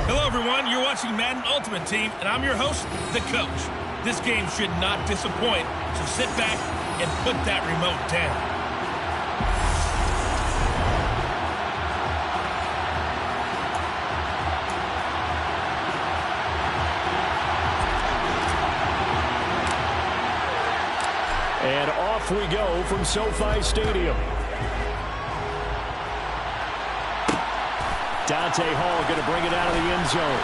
Hello, everyone. You're watching Madden Ultimate Team, and I'm your host, the coach. This game should not disappoint, so sit back and put that remote down. And off we go from SoFi Stadium. Dante Hall going to bring it out of the end zone.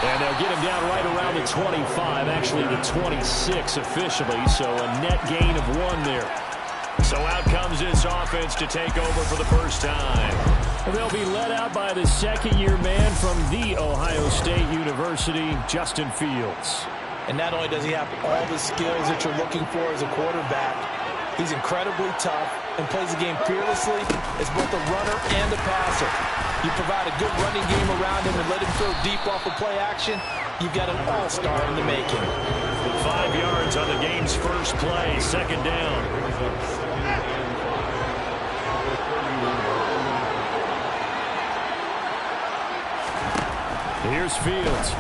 And they'll get him down right around the 25, actually the 26 officially, so a net gain of 1 there. So out comes this offense to take over for the first time. They'll be led out by the second-year man from The Ohio State University, Justin Fields. And not only does he have all the skills that you're looking for as a quarterback, he's incredibly tough and plays the game fearlessly as both a runner and a passer. You provide a good running game around him and let him throw deep off of play action, you've got an all-star in the making. 5 yards on the game's first play, second down. Here's Fields.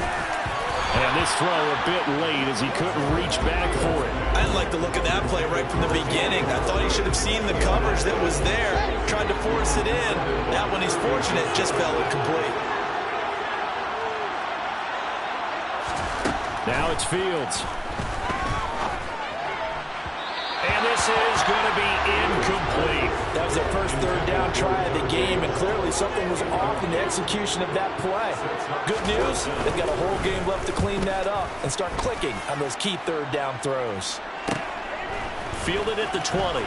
And this throw a bit late as he couldn't reach back for it. I didn't like the look of that play right from the beginning. I thought he should have seen the coverage that was there, tried to force it in. That one he's fortunate, just fell incomplete. Now it's Fields. And this is going to be incomplete. That was their first third down try of the game, and clearly something was off in the execution of that play. Good news, they've got a whole game left to clean that up and start clicking on those key third down throws. Fielded at the 20.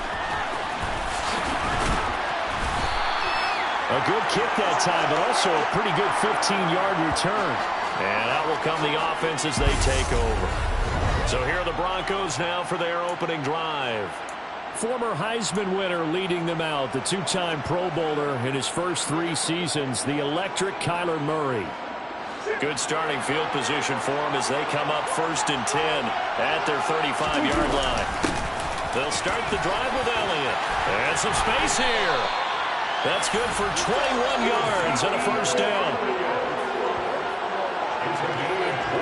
A good kick that time, but also a pretty good 15-yard return. And out will come the offense as they take over. So here are the Broncos now for their opening drive. Former Heisman winner leading them out, the two-time Pro Bowler in his first 3 seasons, the electric Kyler Murray. Good starting field position for him as they come up 1st and 10 at their 35-yard line. They'll start the drive with Elliott. And some space here. That's good for 21 yards and a first down.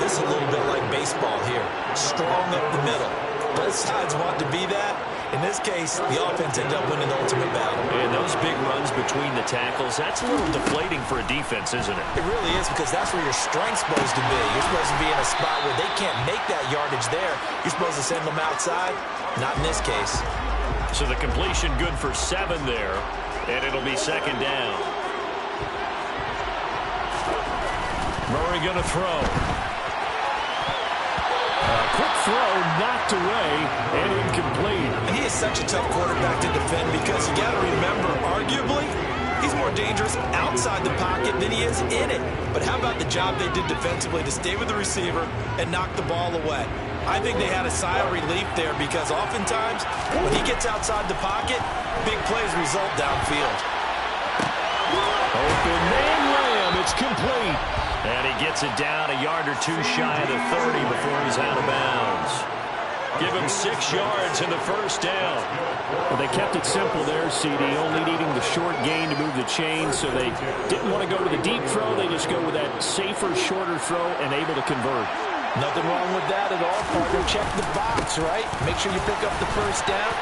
This is a little bit like baseball here. Strong up the middle. Both sides want to be that. In this case, the offense ended up winning the ultimate battle. And those big runs between the tackles, that's a little deflating for a defense, isn't it? It really is, because that's where your strength's supposed to be. You're supposed to be in a spot where they can't make that yardage there. You're supposed to send them outside. Not in this case. So the completion good for 7 there, and it'll be second down. Murray going to throw. Quick throw knocked away and incomplete. And he is such a tough quarterback to defend because you got to remember, arguably, he's more dangerous outside the pocket than he is in it. But how about the job they did defensively to stay with the receiver and knock the ball away? I think they had a sigh of relief there because oftentimes when he gets outside the pocket, big plays result downfield. Open man ram, it's complete. And he gets it down a yard or 2 shy of the 30 before he's out of bounds. Give him 6 yards in the first down. Well, they kept it simple there, CD, only needing the short gain to move the chain, so they didn't want to go with a deep throw. They just go with that safer, shorter throw and able to convert. Nothing wrong with that at all, partner. Check the box, right? Make sure you pick up the first down.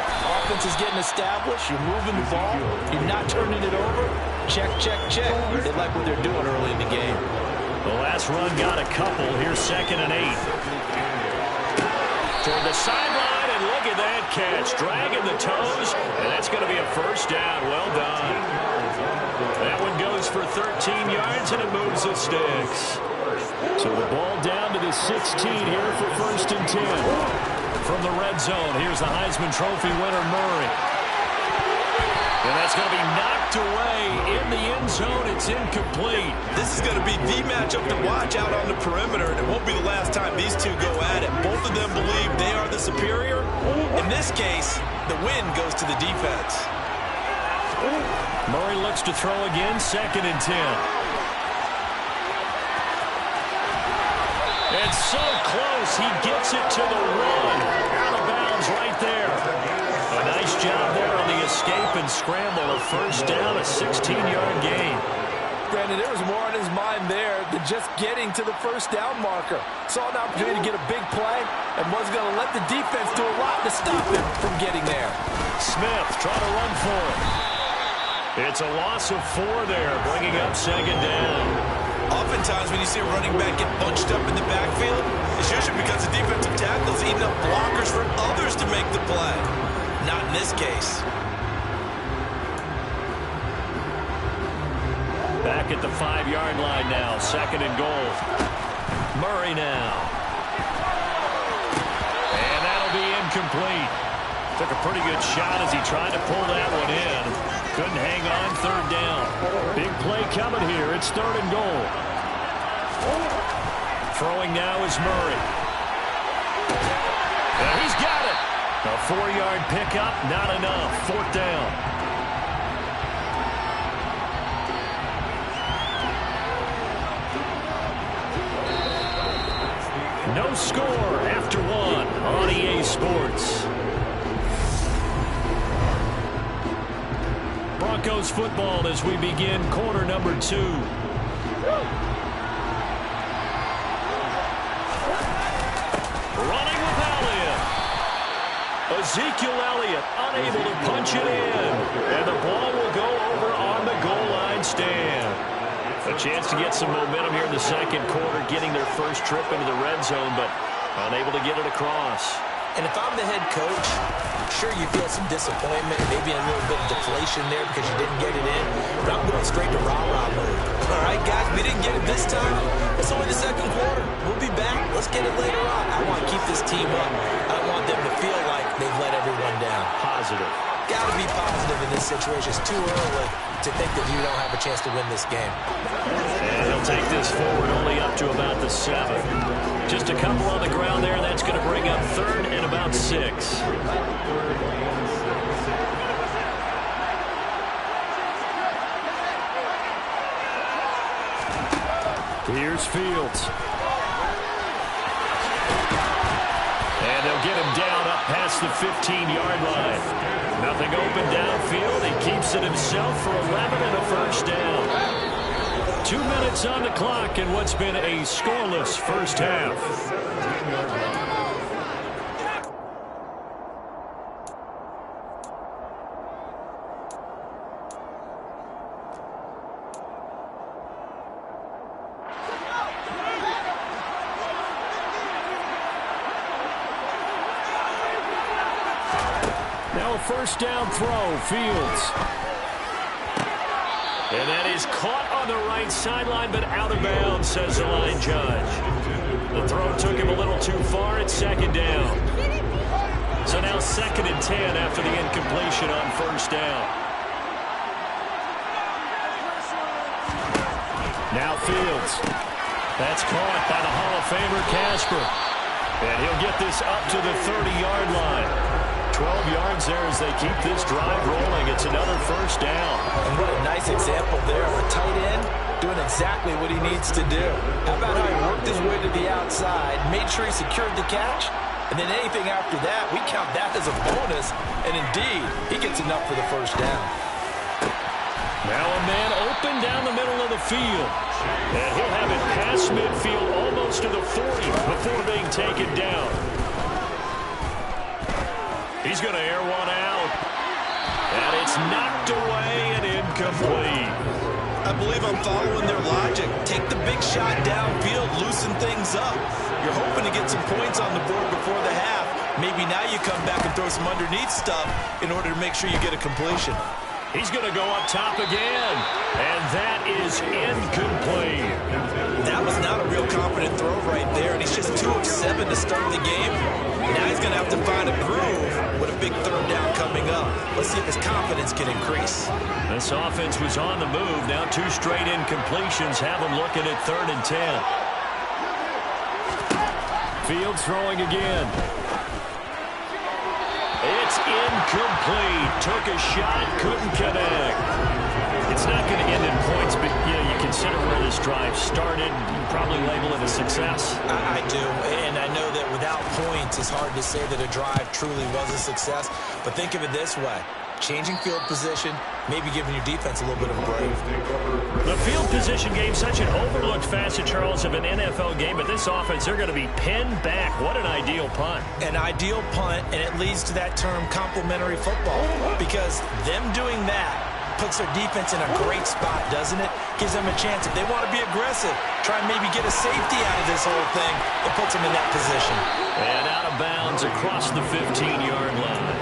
Offense is getting established. You're moving the ball. You're not turning it over. Check, check, check. They like what they're doing early in the game. The last run got a couple. Here's 2nd and 8. Toward the sideline, and look at that catch. Dragging the toes, and that's going to be a first down. Well done. That one goes for 13 yards, and it moves the sticks. So the ball down to the 16 here for 1st and 10. From the red zone, here's the Heisman Trophy winner, Murray. And that's going to be knocked away in the end zone. It's incomplete. This is going to be the matchup to watch out on the perimeter, and it won't be the last time these two go at it. Both of them believe they are the superior. In this case, the win goes to the defense. Murray looks to throw again, 2nd and 10. It's so close. He gets it to the 1. Out of bounds right there. A nice job there on the escape and and scramble, a first down, a 16-yard gain. Brandon, there was more on his mind there than just getting to the first down marker. Saw an opportunity to get a big play and was going to let the defense do a lot to stop him from getting there. Smith trying to run for it. It's a loss of 4 there, bringing up second down. Oftentimes when you see a running back get bunched up in the backfield, it's usually because the defensive tackle is eating up blockers for others to make the play. Not in this case. Back at the 5-yard line now, second and goal. Murray now. And that'll be incomplete. Took a pretty good shot as he tried to pull that one in. Couldn't hang on, third down. Big play coming here. It's third and goal. Throwing now is Murray. And he's got it. A 4-yard pickup, not enough. Fourth down. No score after 1 on EA Sports. Broncos football as we begin quarter number 2. Running with Elliott. Ezekiel Elliott unable to punch it in. And the ball will go over on the goal line stand. A chance to get some momentum here in the second quarter, getting their first trip into the red zone, but unable to get it across. And if I'm the head coach, sure you feel some disappointment, maybe a little bit of deflation there because you didn't get it in, but I'm going straight to rah-rah mode. All right, guys, we didn't get it this time. It's only the second quarter. We'll be back. Let's get it later on. I want to keep this team up. I don't want them to feel like they've let everyone down. Positive. Got to be positive in this situation. It's too early to think that you don't have a chance to win this game. And he'll take this forward only up to about the 7. Just a couple on the ground there. That's going to bring up third and about 6. Here's Fields. And they'll get him down up past the 15-yard line. Nothing open downfield. He keeps it himself for 11 and a first down. 2 minutes on the clock in what's been a scoreless first half. Now a first down throw, Fields. And that is caught on the right sideline, but out of bounds, says the line judge. The throw took him a little too far. It's second down. So now second and 10 after the incompletion on first down. Now Fields. That's caught by the Hall of Famer Casper. And he'll get this up to the 30-yard line. 12 yards there as they keep this drive rolling. It's another first down. And what a nice example there of a tight end doing exactly what he needs to do. How about how he worked his way to the outside, made sure he secured the catch, and then anything after that, we count that as a bonus. And indeed, he gets enough for the first down. Now a man open down the middle of the field. And he'll have it past midfield almost to the 40 before being taken down. He's going to air one out. And it's knocked away and incomplete. I believe I'm following their logic. Take the big shot downfield, loosen things up. You're hoping to get some points on the board before the half. Maybe now you come back and throw some underneath stuff in order to make sure you get a completion. He's going to go up top again. And that is incomplete. That was not a real confident throw right there. And he's just 2 of 7 to start the game. Now he's going to have to find a groove with a big third down coming up. Let's see if his confidence can increase. This offense was on the move. Now 2 straight incompletions have him looking at third and 10. Fields throwing again. It's incomplete. Took a shot, couldn't connect. It's not going to end in points, but you consider where this drive started. You probably label it a success. I do, and I know that without points, it's hard to say that a drive truly was a success. But think of it this way. changing field position, maybe giving your defense a little bit of a break. The field position game, such an overlooked facet, Charles, of an NFL game, but this offense, they're going to be pinned back. What an ideal punt. An ideal punt, and it leads to that term complementary football, because them doing that puts their defense in a great spot, doesn't it? Gives them a chance. If they want to be aggressive, try and maybe get a safety out of this whole thing, it puts them in that position. And out of bounds across the 15-yard line.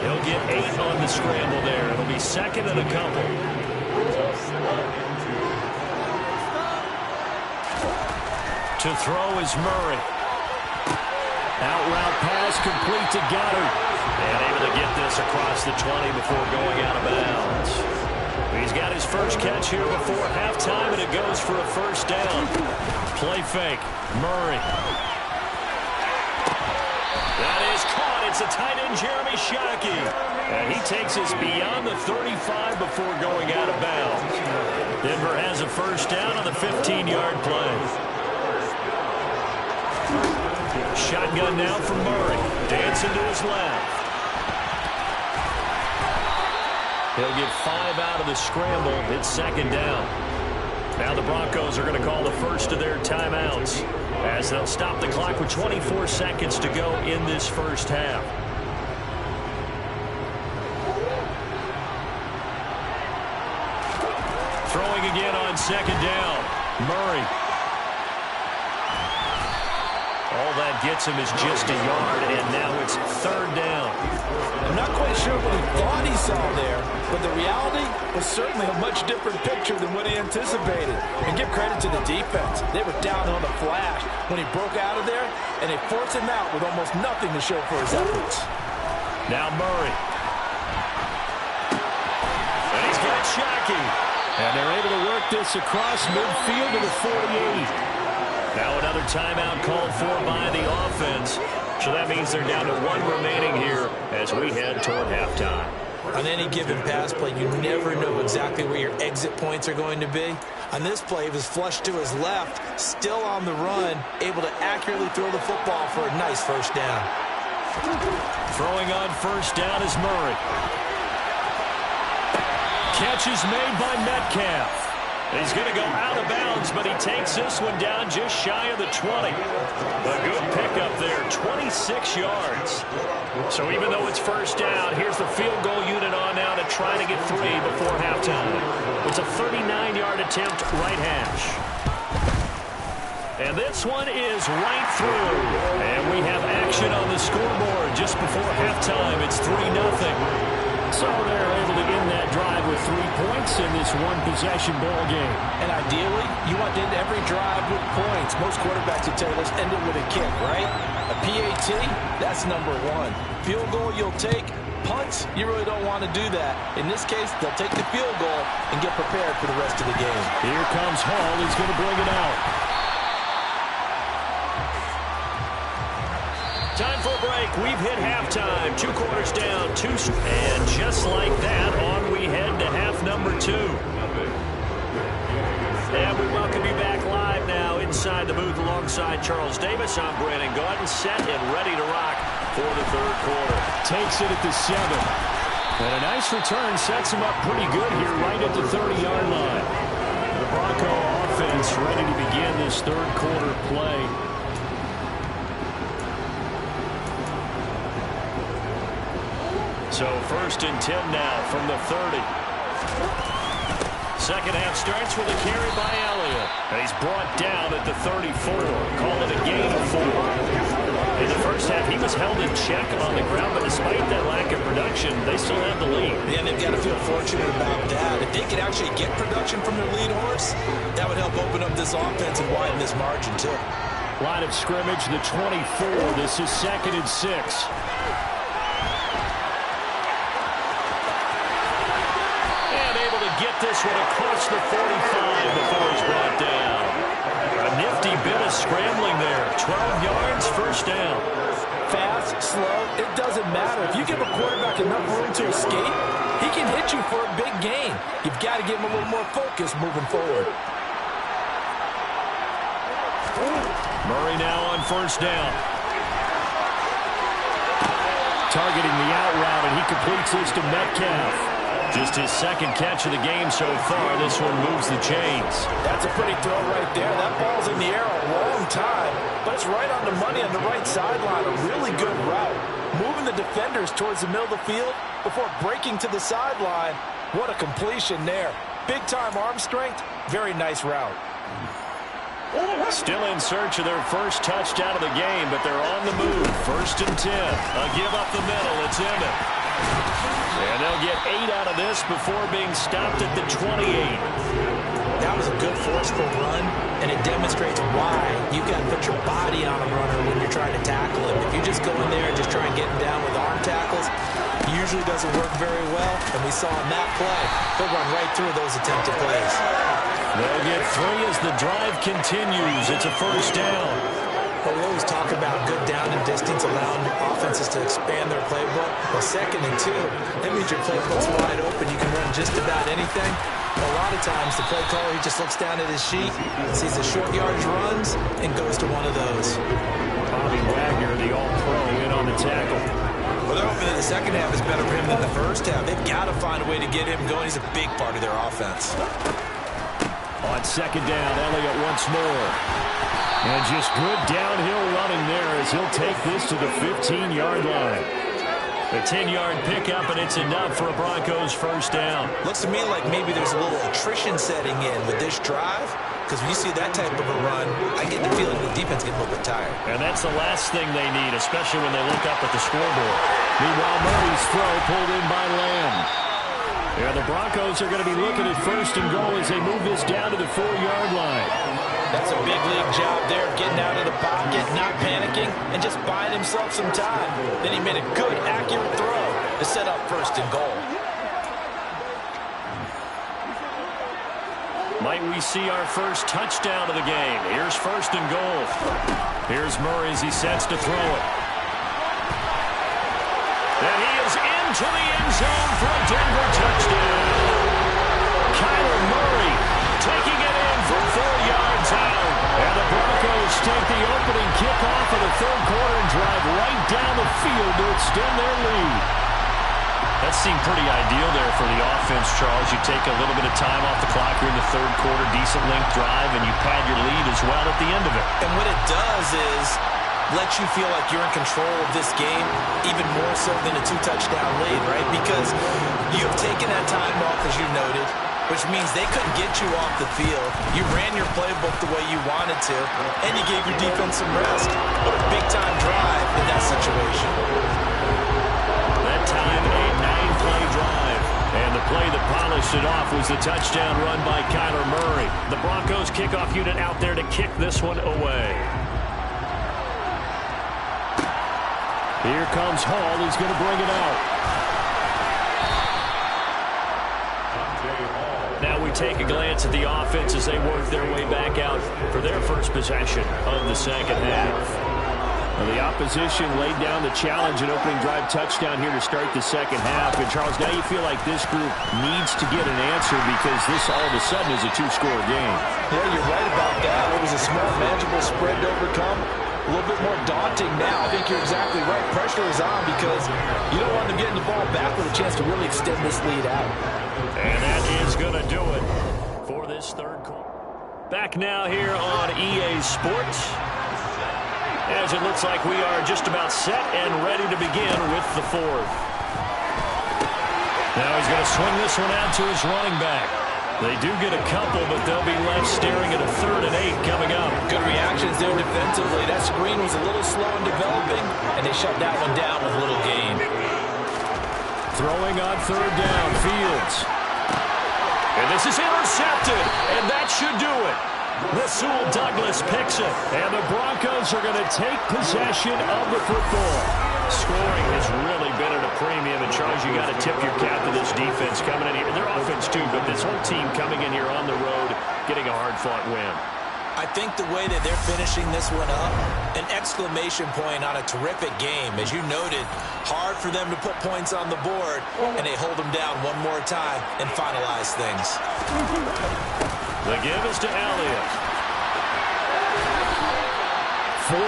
He'll get 8 on the scramble there. It'll be second and a couple. To throw is Murray. Out route pass complete to Goddard. And able to get this across the 20 before going out of bounds. He's got his first catch here before halftime, and it goes for a first down. Play fake. Murray. That is caught. It's a tight end, Jeremy Shockey. And he takes us beyond the 35 before going out of bounds. Denver has a first down on the 15-yard play. Shotgun now from Murray. Dancing to his left. He'll get 5 out of the scramble. It's second down. Now the Broncos are going to call the first of their timeouts, as they'll stop the clock with 24 seconds to go in this first half. Throwing again on second down. Murray. All that gets him is just a yard, and now it's third down. I'm not quite sure what he thought he saw there, but the reality was certainly a much different picture than what he anticipated. And give credit to the defense. They were down on the flash when he broke out of there, and they forced him out with almost nothing to show for his efforts. Now Murray. And he's got Shockey. And they're able to work this across midfield to the 48. Now another timeout called for by the offense. So that means they're down to 1 remaining here as we head toward halftime. On any given pass play, you never know exactly where your exit points are going to be. On this play, it was flushed to his left, still on the run, able to accurately throw the football for a nice first down. Throwing on first down is Murray. Catch is made by Metcalf. He's going to go out of bounds, but he takes this one down just shy of the 20. A good pickup there, 26 yards. So even though it's first down, here's the field goal unit on now to try to get 3 before halftime. It's a 39-yard attempt, right hash. And this one is right through. And we have action on the scoreboard just before halftime. It's 3-0. So they're able to end that drive with 3 points in this one-possession ball game. And ideally, you want to end every drive with points. Most quarterbacks would tell us end it with a kick, right? A PAT, that's number 1. Field goal you'll take. Punts, you really don't want to do that. In this case, they'll take the field goal and get prepared for the rest of the game. Here comes Hall. He's going to bring it out. Time for a break. We've hit halftime. 2 quarters down, 2. And just like that, on we head to half number 2. And we welcome you back live now inside the booth alongside Charles Davis. I'm Brandon Gaudin, set and ready to rock for the third quarter. Takes it at the 7. And a nice return sets him up pretty good here right at the 30-yard line. The Bronco offense ready to begin this third quarter play. So first and 10 now from the 30. Second half starts with a carry by Elliott. And he's brought down at the 34. Call it a gain of 4. In the first half, he was held in check on the ground, but despite that lack of production, they still have the lead. Yeah, they've got to feel fortunate about that. If they could actually get production from their lead horse, that would help open up this offense and widen this margin, too. Line of scrimmage, the 24. This is second and 6. Get this one across the 45 before he's brought down. A nifty bit of scrambling there. 12 yards, first down. Fast, slow, it doesn't matter. If you give a quarterback enough room to escape, he can hit you for a big gain. You've got to give him a little more focus moving forward. Murray now on first down. targeting the out route, and he completes this to Metcalf. Just his second catch of the game so far. This one moves the chains. That's a pretty throw right there. That ball's in the air a long time, but it's right on the money on the right sideline. A really good route. Moving the defenders towards the middle of the field before breaking to the sideline. What a completion there. Big-time arm strength. Very nice route. Still in search of their first touchdown of the game, but they're on the move. 1st and 10. A give up the middle. It's Emmett. And they'll get 8 out of this before being stopped at the 28. That was a good forceful run, and it demonstrates why you got to put your body on a runner when you're trying to tackle him. If you just go in there and just try and get him down with arm tackles, it usually doesn't work very well, and we saw in that play, they'll run right through those attempted plays. They'll get 3 as the drive continues. It's a 1st down. Well, we always talk about good down and distance, allowing offenses to expand their playbook. Well, 2nd and 2, that means your playbook's wide open. You can run just about anything. A lot of times, the play caller, he just looks down at his sheet, sees the short yardage runs, and goes to one of those. Bobby Wagner, the all-pro, in on the tackle. Well, they're hoping that the second half is better for him than the first half. They've got to find a way to get him going. He's a big part of their offense. On 2nd down, Elliott once more. And just good downhill running there as he'll take this to the 15-yard line. A 10-yard pickup, and it's enough for a Broncos 1st down. Looks to me like maybe there's a little attrition setting in with this drive, because when you see that type of a run, I get the feeling the defense gets a little bit tired. And that's the last thing they need, especially when they look up at the scoreboard. Meanwhile, Murray's throw pulled in by Lamb. Yeah, the Broncos are going to be looking at 1st and goal as they move this down to the 4-yard line. That's a big league job there, getting out of the pocket, not panicking, and just buying himself some time. Then he made a good, accurate throw to set up 1st and goal. Might we see our first touchdown of the game? Here's 1st and goal. Here's Murray as he sets to throw it. And he is into the end zone for a Denver touchdown. Kyler Murray taking it in from 4 yards out. And the Broncos take the opening kickoff of the 3rd quarter and drive right down the field to extend their lead. That seemed pretty ideal there for the offense, Charles. You take a little bit of time off the clock here in the 3rd quarter, decent length drive, and you pad your lead as well at the end of it. And what it does is let you feel like you're in control of this game, even more so than a 2-touchdown lead, right? Because you've taken that time off, as you noted, which means they couldn't get you off the field. You ran your playbook the way you wanted to, and you gave your defense some rest. What a big-time drive in that situation. That time, a 9-play drive. And the play that polished it off was the touchdown run by Kyler Murray. The Broncos kickoff unit out there to kick this one away. Here comes Hall. He's going to bring it out. Now we take a glance at the offense as they work their way back out for their first possession of the 2nd half. Well, the opposition laid down the challenge and opening drive touchdown here to start the 2nd half. And, Charles, now you feel like this group needs to get an answer because this all of a sudden is a 2-score game. Yeah, you're right about that. It was a small, manageable spread to overcome. A little bit more daunting now. I think you're exactly right. Pressure is on because you don't want them getting the ball back with a chance to really extend this lead out. And that is going to do it for this 3rd quarter. Back now here on EA Sports, as it looks like we are just about set and ready to begin with the 4th. Now he's going to swing this one out to his running back. They do get a couple, but they'll be left staring at a 3rd and 8 coming up. Good reactions there defensively. That screen was a little slow in developing, and they shut that one down with a little gain. Throwing on 3rd down, Fields. And this is intercepted, and that should do it. Rasul Douglas picks it, and the Broncos are going to take possession of the football. Scoring has really been at a premium, and Charles, you got to tip your cap to this defense coming in here. Their offense too, but this whole team coming in here on the road, getting a hard-fought win. I think the way that they're finishing this one up, an exclamation point on a terrific game. As you noted, hard for them to put points on the board, and they hold them down one more time and finalize things. The give is to Elliott. 49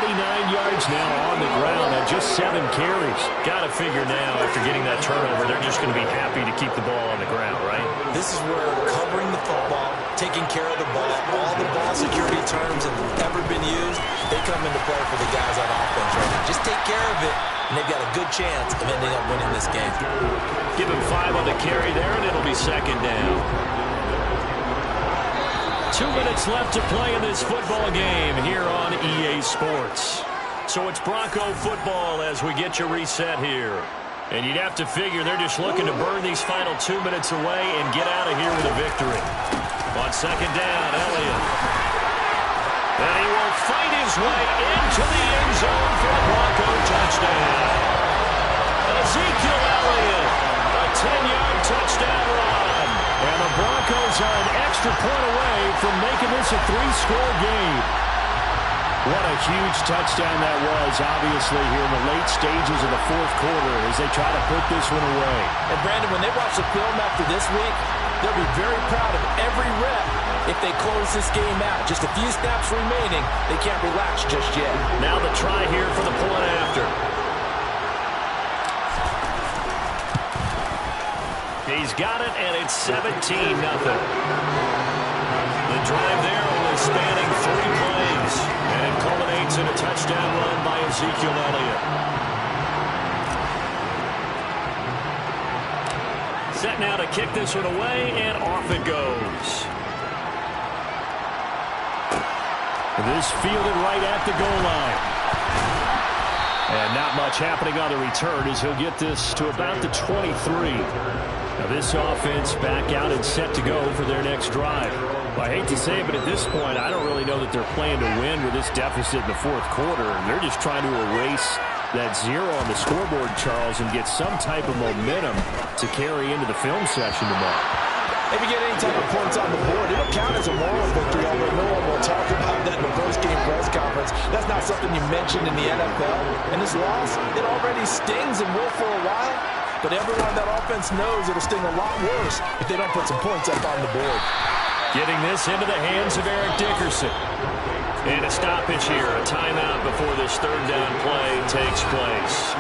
yards now on the ground on just 7 carries. Got to figure now, after getting that turnover, they're just going to be happy to keep the ball on the ground, right? This is where covering the football, taking care of the ball, all the ball security terms that have ever been used, they come into play for the guys on offense right now. Just take care of it, and they've got a good chance of ending up winning this game. Give him 5 on the carry there, and it'll be second down. 2 minutes left to play in this football game here on EA Sports. So it's Bronco football as we get you reset here. And you'd have to figure they're just looking to burn these final 2 minutes away and get out of here with a victory. On second down, Elliott. And he will fight his way into the end zone for a Bronco touchdown. Ezekiel Elliott, a 10-yard touchdown run. And the Broncos are an extra point away from making this a 3-score game. What a huge touchdown that was, obviously, here in the late stages of the fourth quarter as they try to put this one away. And, Brandon, when they watch the film after this week, they'll be very proud of every rep if they close this game out. Just a few snaps remaining. They can't relax just yet. Now the try here for the point after. He's got it, and it's 17-0. The drive there only spanning 3 plays, and it culminates in a touchdown run by Ezekiel Elliott. Set now to kick this one away, and off it goes. This fielded right at the goal line. And not much happening on the return as he'll get this to about the 23. Now this offense back out and set to go for their next drive. Well, I hate to say it, but at this point, I don't really know that they're playing to win with this deficit in the fourth quarter. And they're just trying to erase that 0 on the scoreboard, Charles, and get some type of momentum to carry into the film session tomorrow. If you get any type of points on the board, it'll count as a moral victory, although no one will talk about that in the post-game press conference. That's not something you mentioned in the NFL. And this loss, it already stings and will for a while. But everyone on that offense knows it'll sting a lot worse if they don't put some points up on the board. Getting this into the hands of Eric Dickerson. And a stoppage here, a timeout before this third down play takes place.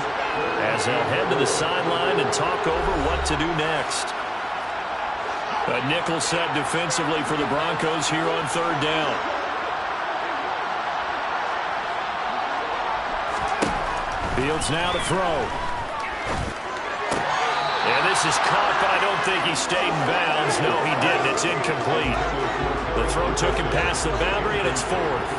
As they'll head to the sideline and talk over what to do next. A nickel set defensively for the Broncos here on third down. Fields now to throw. And this is caught, but I don't think he stayed in bounds. No, he didn't. It's incomplete. The throw took him past the boundary, and it's fourth.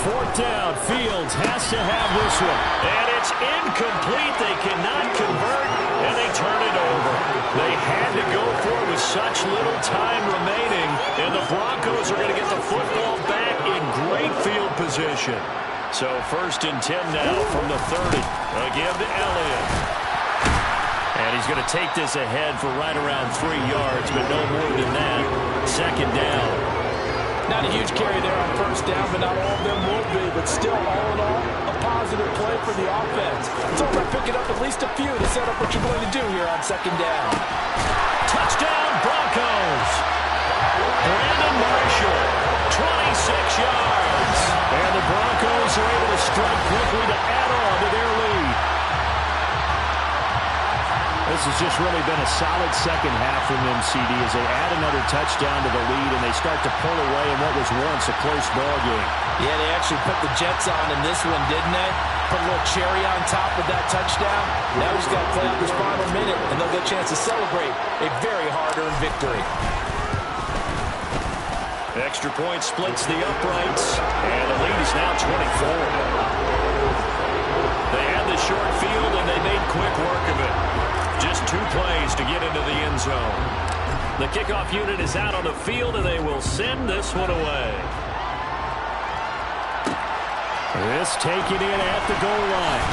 Fourth down. Fields has to have this one. And it's incomplete. They cannot convert, and they turn it over. They had to go for it with such little time remaining, and the Broncos are going to get the football back in great field position. So first and 10 now from the 30. Again to Elliott. And he's going to take this ahead for right around 3 yards, but no more than that. Second down. Not a huge carry there on first down, but not all of them will be. But still, all in all, a positive play for the offense. It's all about picking up at least a few to set up what you're going to do here on second down. Touchdown, Broncos. Brandon Marshall, 26 yards. And the Broncos are able to strike quickly to add on to their lead. This has just really been a solid second half from them, CD, as they add another touchdown to the lead and they start to pull away in what was once a close ball game. Yeah, they actually put the Jets on in this one, didn't they? Put a little cherry on top of that touchdown. Now he's got to play out this final minute, and they'll get a chance to celebrate a very hard-earned victory. Extra point splits the uprights, and the lead is now 24. They had the short field, and they made quick work of it. Just 2 plays to get into the end zone. The kickoff unit is out on the field, and they will send this one away. This taken in at the goal line.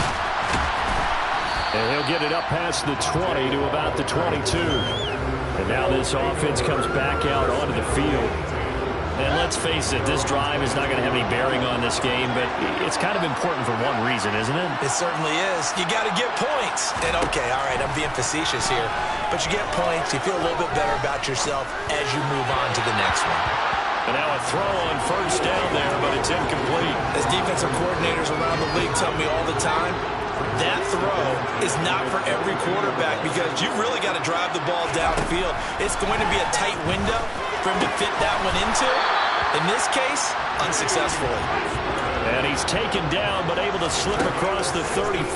And he'll get it up past the 20 to about the 22. And now this offense comes back out onto the field. And let's face it, this drive is not going to have any bearing on this game, but it's kind of important for one reason, isn't it? It certainly is. You got to get points. And, okay, all right, I'm being facetious here. But you get points, you feel a little bit better about yourself as you move on to the next one. And now a throw on first down there, but it's incomplete. As defensive coordinators around the league tell me all the time, that throw is not for every quarterback because you've really got to drive the ball downfield. It's going to be a tight window for him to fit that one into. In this case, unsuccessfully. And he's taken down but able to slip across the 35.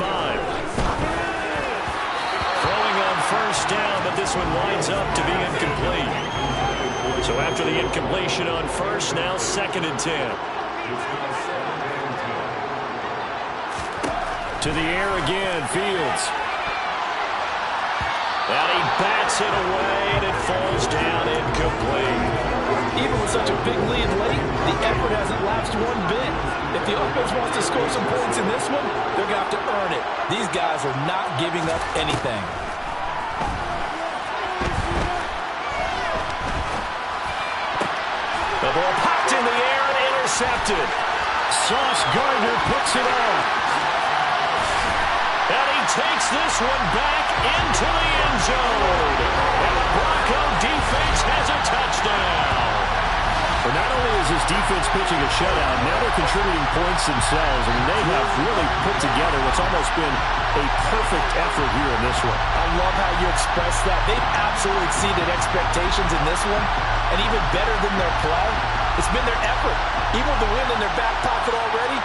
Throwing on first down, but this one winds up to be incomplete. So after the incompletion on first, now 2nd and 10. To the air again, Fields. And he bats it away, and it falls down incomplete. Even with such a big lead late, the effort hasn't lapsed one bit. If the offense wants to score some points in this one, they're going to have to earn it. These guys are not giving up anything. The ball popped in the air and intercepted. Sauce Gardner puts it on. And he takes this one back into the end zone. And the Bronco defense has a touchdown. But not only is his defense pitching a shutout, now they're contributing points themselves. I mean, they have really put together what's almost been a perfect effort here in this one. I love how you express that. They've absolutely exceeded expectations in this one. And even better than their play, it's been their effort. Even with the win in their back pocket already,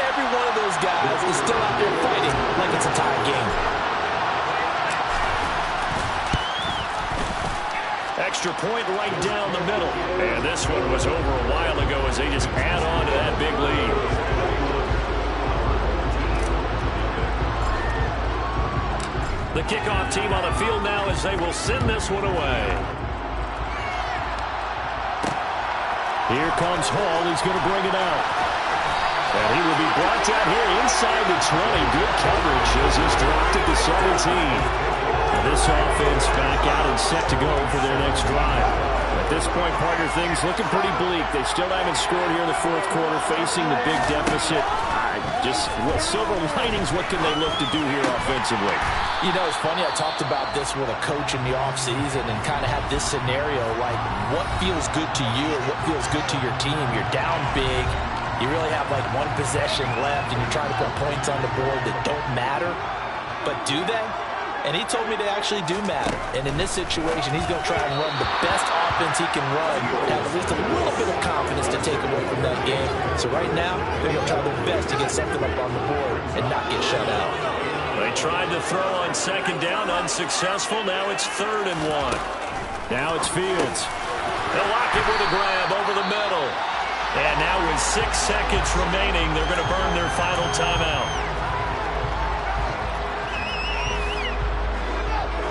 every one of those guys is still out there fighting like it's a tie game. Extra point right down the middle. And this one was over a while ago as they just add on to that big lead. The kickoff team on the field now as they will send this one away. Here comes Hall. He's going to bring it out. And he will be brought down here inside the 20. Good coverage as he's dropped at the 17. This offense back out and set to go for their next drive. At this point, partner, things looking pretty bleak. They still haven't scored here in the 4th quarter, facing the big deficit. Just silver linings, what can they look to do here offensively? You know, it's funny, I talked about this with a coach in the offseason and kind of had this scenario, like what feels good to you or what feels good to your team. You're down big. You really have like one possession left, and you're trying to put points on the board that don't matter. But do they? And he told me they actually do matter. And in this situation, he's going to try and run the best offense he can run, have at least a little bit of confidence to take away from that game. So right now, they're going to try their best to get something up on the board and not get shut out. They tried to throw on 2nd down, unsuccessful. Now it's 3rd and 1. Now it's Fields. They'll lock it with a grab over the middle. And now with 6 seconds remaining, they're going to burn their final timeout.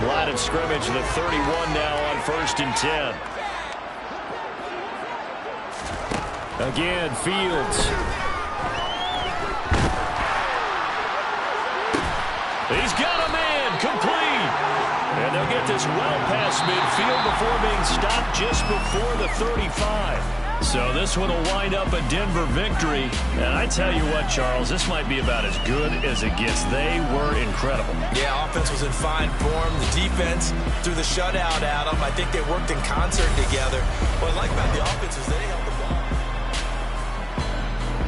Line of scrimmage, the 31 now on 1st and 10. Again, Fields. He's got a man, complete. And they'll get this well past midfield before being stopped just before the 35. So this one will wind up a Denver victory. And I tell you what, Charles, this might be about as good as it gets. They were incredible. Yeah, offense was in fine form. The defense threw the shutout at them. I think they worked in concert together. What I like about the offense is they held the ball.